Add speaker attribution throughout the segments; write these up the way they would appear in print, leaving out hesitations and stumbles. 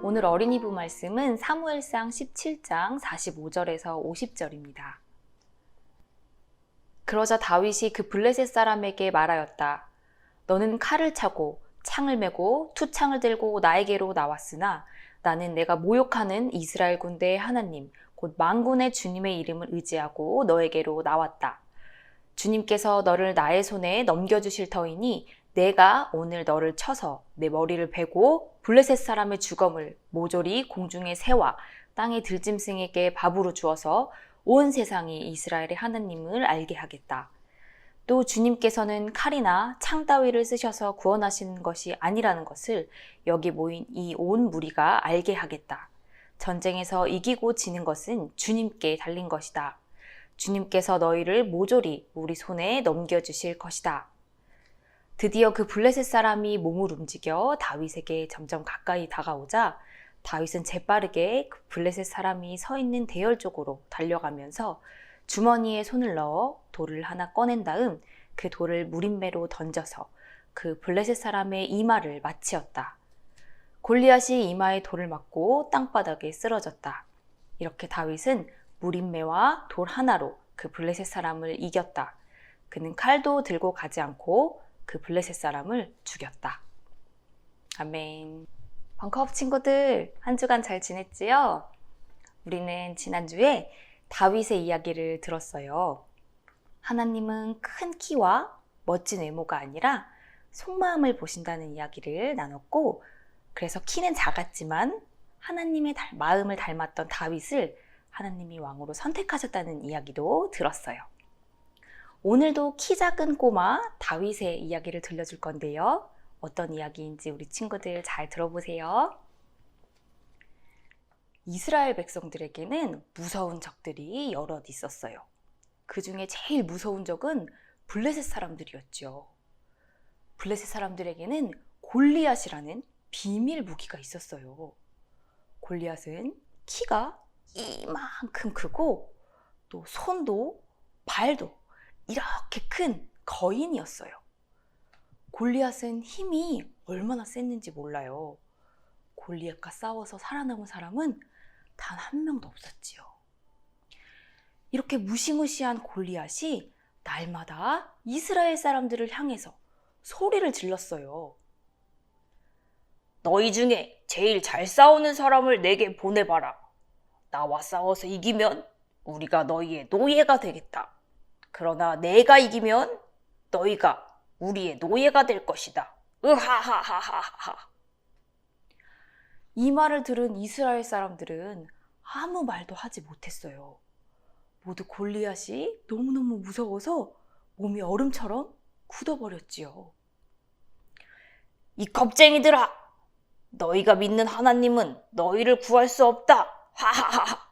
Speaker 1: 오늘 어린이부 말씀은 사무엘상 17장 45절에서 50절입니다. 그러자 다윗이 그 블레셋 사람에게 말하였다. 너는 칼을 차고 창을 메고 투창을 들고 나에게로 나왔으나 나는 내가 모욕하는 이스라엘 군대의 하나님 곧 만군의 주님의 이름을 의지하고 너에게로 나왔다. 주님께서 너를 나의 손에 넘겨주실 터이니 내가 오늘 너를 쳐서 내 머리를 베고 블레셋 사람의 주검을 모조리 공중의 새와 땅의 들짐승에게 밥으로 주어서 온 세상이 이스라엘의 하나님을 알게 하겠다. 또 주님께서는 칼이나 창 따위를 쓰셔서 구원하시는 것이 아니라는 것을 여기 모인 이 온 무리가 알게 하겠다. 전쟁에서 이기고 지는 것은 주님께 달린 것이다. 주님께서 너희를 모조리 우리 손에 넘겨주실 것이다. 드디어 그 블레셋 사람이 몸을 움직여 다윗에게 점점 가까이 다가오자 다윗은 재빠르게 그 블레셋 사람이 서 있는 대열 쪽으로 달려가면서 주머니에 손을 넣어 돌을 하나 꺼낸 다음 그 돌을 무림매로 던져서 그 블레셋 사람의 이마를 맞이었다. 골리앗이 이마에 돌을 맞고 땅바닥에 쓰러졌다. 이렇게 다윗은 무림매와 돌 하나로 그 블레셋 사람을 이겼다. 그는 칼도 들고 가지 않고 그 블레셋 사람을 죽였다. 아멘. 벙커업 친구들, 한 주간 잘 지냈지요? 우리는 지난주에 다윗의 이야기를 들었어요. 하나님은 큰 키와 멋진 외모가 아니라 속마음을 보신다는 이야기를 나눴고, 그래서 키는 작았지만 하나님의 마음을 닮았던 다윗을 하나님이 왕으로 선택하셨다는 이야기도 들었어요. 오늘도 키 작은 꼬마 다윗의 이야기를 들려줄 건데요. 어떤 이야기인지 우리 친구들 잘 들어보세요. 이스라엘 백성들에게는 무서운 적들이 여럿 있었어요. 그 중에 제일 무서운 적은 블레셋 사람들이었죠. 블레셋 사람들에게는 골리앗이라는 비밀 무기가 있었어요. 골리앗은 키가 이만큼 크고 또 손도 발도 이렇게 큰 거인이었어요. 골리앗은 힘이 얼마나 셌는지 몰라요. 골리앗과 싸워서 살아남은 사람은 단 한 명도 없었지요. 이렇게 무시무시한 골리앗이 날마다 이스라엘 사람들을 향해서 소리를 질렀어요. 너희 중에 제일 잘 싸우는 사람을 내게 보내봐라. 나와 싸워서 이기면 우리가 너희의 노예가 되겠다. 그러나 내가 이기면 너희가 우리의 노예가 될 것이다. 으하하하하하. 이 말을 들은 이스라엘 사람들은 아무 말도 하지 못했어요. 모두 골리앗이 너무너무 무서워서 몸이 얼음처럼 굳어버렸지요. 이 겁쟁이들아! 너희가 믿는 하나님은 너희를 구할 수 없다. 하하하.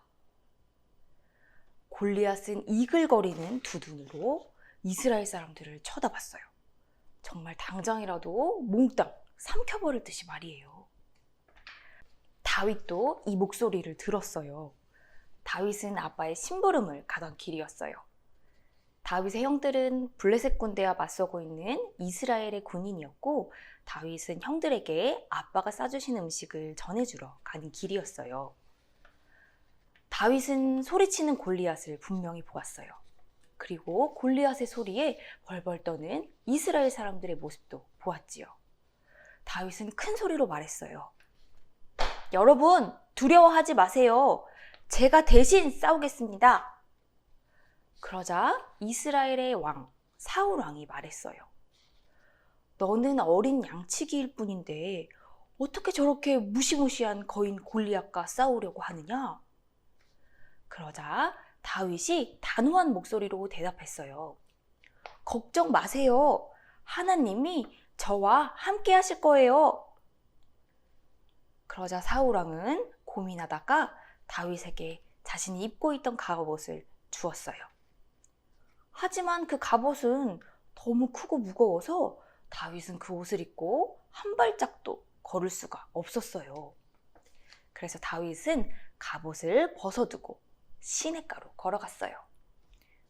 Speaker 1: 골리앗은 이글거리는 두 눈으로 이스라엘 사람들을 쳐다봤어요. 정말 당장이라도 몽땅 삼켜버릴 듯이 말이에요. 다윗도 이 목소리를 들었어요. 다윗은 아빠의 심부름을 가던 길이었어요. 다윗의 형들은 블레셋 군대와 맞서고 있는 이스라엘의 군인이었고, 다윗은 형들에게 아빠가 싸주신 음식을 전해주러 가는 길이었어요. 다윗은 소리치는 골리앗을 분명히 보았어요. 그리고 골리앗의 소리에 벌벌 떠는 이스라엘 사람들의 모습도 보았지요. 다윗은 큰 소리로 말했어요. 여러분, 두려워하지 마세요. 제가 대신 싸우겠습니다. 그러자 이스라엘의 왕 사울 왕이 말했어요. 너는 어린 양치기일 뿐인데 어떻게 저렇게 무시무시한 거인 골리앗과 싸우려고 하느냐? 그러자 다윗이 단호한 목소리로 대답했어요. 걱정 마세요. 하나님이 저와 함께 하실 거예요. 그러자 사울 왕은 고민하다가 다윗에게 자신이 입고 있던 갑옷을 주었어요. 하지만 그 갑옷은 너무 크고 무거워서 다윗은 그 옷을 입고 한 발짝도 걸을 수가 없었어요. 그래서 다윗은 갑옷을 벗어두고 시냇가로 걸어갔어요.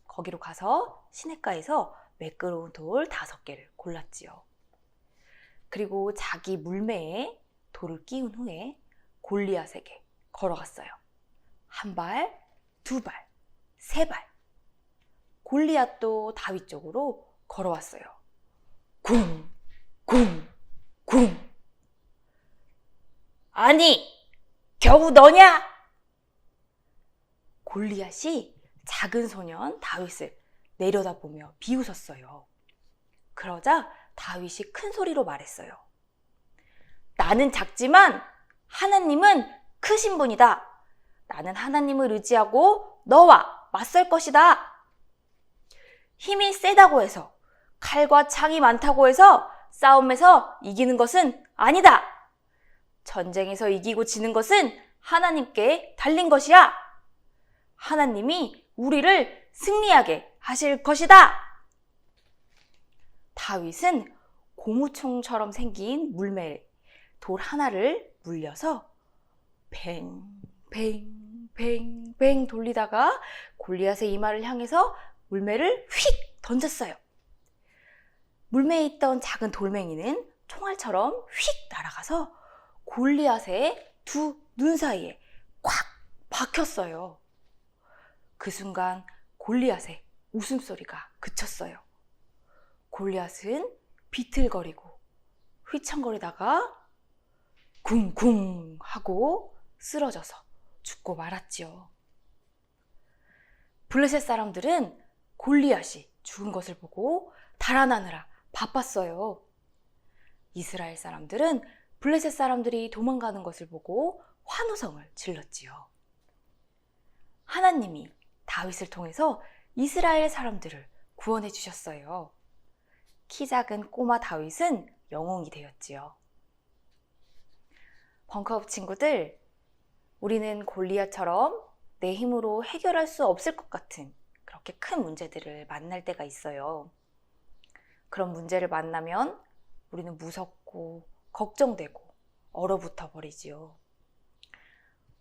Speaker 1: 거기로 가서 시냇가에서 매끄러운 돌 5개를 골랐지요. 그리고 자기 물매에 돌을 끼운 후에 골리앗에게 걸어갔어요. 한 발, 두 발, 세 발. 골리앗도 다윗 쪽으로 걸어왔어요. 쿵, 쿵, 쿵. 아니, 겨우 너냐? 골리앗이 작은 소년 다윗을 내려다보며 비웃었어요. 그러자 다윗이 큰 소리로 말했어요. 나는 작지만 하나님은 크신 분이다. 나는 하나님을 의지하고 너와 맞설 것이다. 힘이 세다고 해서, 칼과 창이 많다고 해서 싸움에서 이기는 것은 아니다. 전쟁에서 이기고 지는 것은 하나님께 달린 것이야. 하나님이 우리를 승리하게 하실 것이다. 다윗은 고무총처럼 생긴 물매 돌 하나를 물려서 뱅뱅뱅뱅 돌리다가 골리앗의 이마를 향해서 물매를 휙 던졌어요. 물매에 있던 작은 돌멩이는 총알처럼 휙 날아가서 골리앗의 두 눈 사이에 콱 박혔어요. 그 순간 골리앗의 웃음소리가 그쳤어요. 골리앗은 비틀거리고 휘청거리다가 쿵쿵 하고 쓰러져서 죽고 말았지요. 블레셋 사람들은 골리앗이 죽은 것을 보고 달아나느라 바빴어요. 이스라엘 사람들은 블레셋 사람들이 도망가는 것을 보고 환호성을 질렀지요. 하나님이 다윗을 통해서 이스라엘 사람들을 구원해 주셨어요. 키 작은 꼬마 다윗은 영웅이 되었지요. 벙커업 친구들, 우리는 골리앗처럼 내 힘으로 해결할 수 없을 것 같은 그렇게 큰 문제들을 만날 때가 있어요. 그런 문제를 만나면 우리는 무섭고 걱정되고 얼어붙어 버리지요.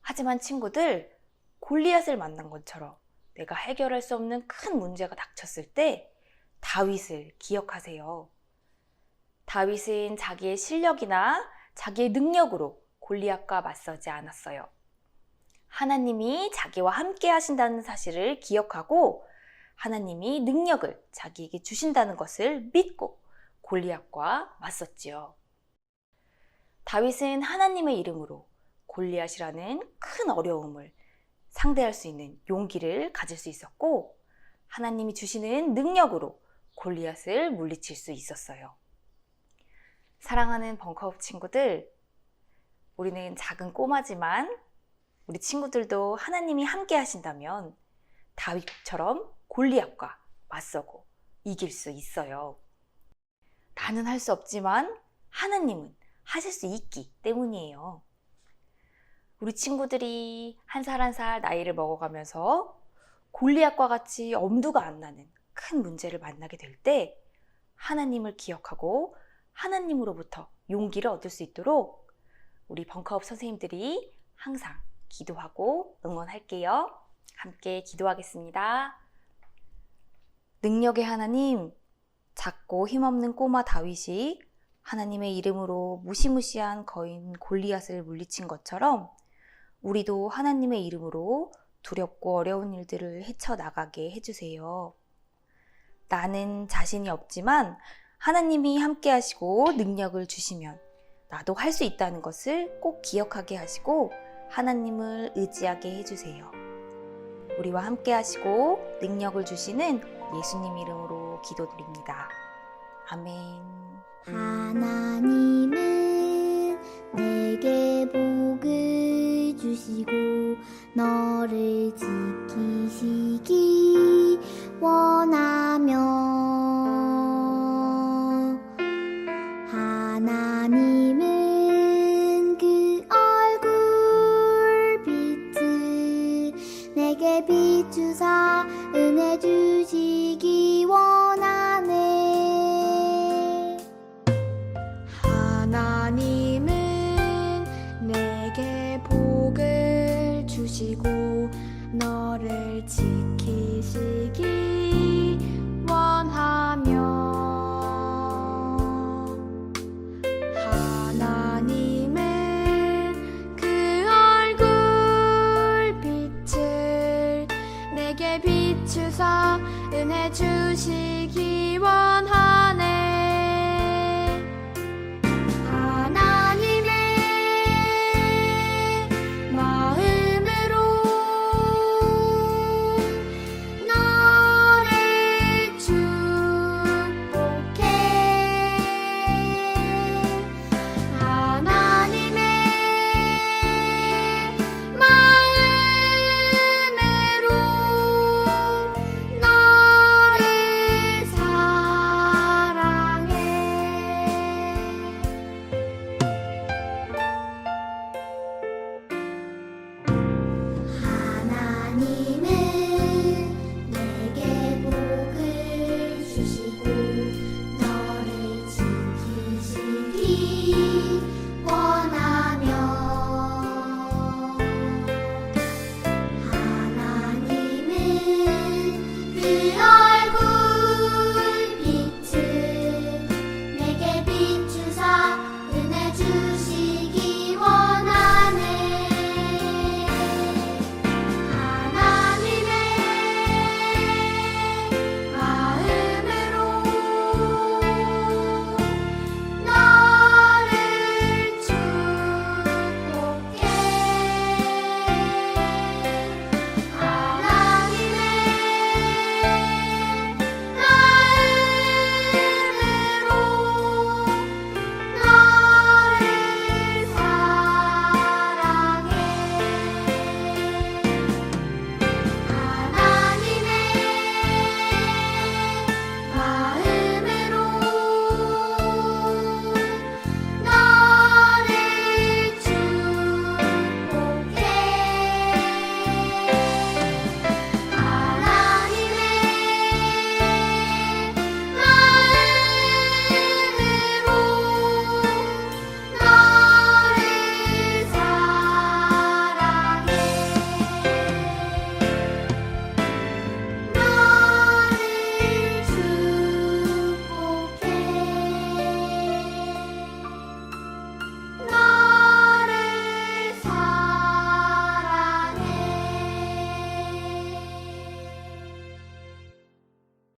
Speaker 1: 하지만 친구들, 골리앗을 만난 것처럼 내가 해결할 수 없는 큰 문제가 닥쳤을 때 다윗을 기억하세요. 다윗은 자기의 실력이나 자기의 능력으로 골리앗과 맞서지 않았어요. 하나님이 자기와 함께 하신다는 사실을 기억하고 하나님이 능력을 자기에게 주신다는 것을 믿고 골리앗과 맞섰지요. 다윗은 하나님의 이름으로 골리앗이라는 큰 어려움을 상대할 수 있는 용기를 가질 수 있었고 하나님이 주시는 능력으로 골리앗을 물리칠 수 있었어요. 사랑하는 벙커업 친구들, 우리는 작은 꼬마지만 우리 친구들도 하나님이 함께 하신다면 다윗처럼 골리앗과 맞서고 이길 수 있어요. 나는 할 수 없지만 하나님은 하실 수 있기 때문이에요. 우리 친구들이 한 살 한 살 나이를 먹어가면서 골리앗과 같이 엄두가 안 나는 큰 문제를 만나게 될 때 하나님을 기억하고 하나님으로부터 용기를 얻을 수 있도록 우리 벙커업 선생님들이 항상 기도하고 응원할게요. 함께 기도하겠습니다. 능력의 하나님, 작고 힘없는 꼬마 다윗이 하나님의 이름으로 무시무시한 거인 골리앗을 물리친 것처럼 우리도 하나님의 이름으로 두렵고 어려운 일들을 헤쳐나가게 해주세요. 나는 자신이 없지만 하나님이 함께 하시고 능력을 주시면 나도 할 수 있다는 것을 꼭 기억하게 하시고 하나님을 의지하게 해주세요. 우리와 함께 하시고 능력을 주시는 예수님 이름으로 기도드립니다. 아멘.
Speaker 2: 하나님은 내게 복을 주시고 너를 지키시기 원하며 하나님은 그 얼굴 빛을 내게 비추사 은혜 주시기 원하네. 하나님은 내게 복을 주시고 너를 지키시기 원하며 하나님은 그 주시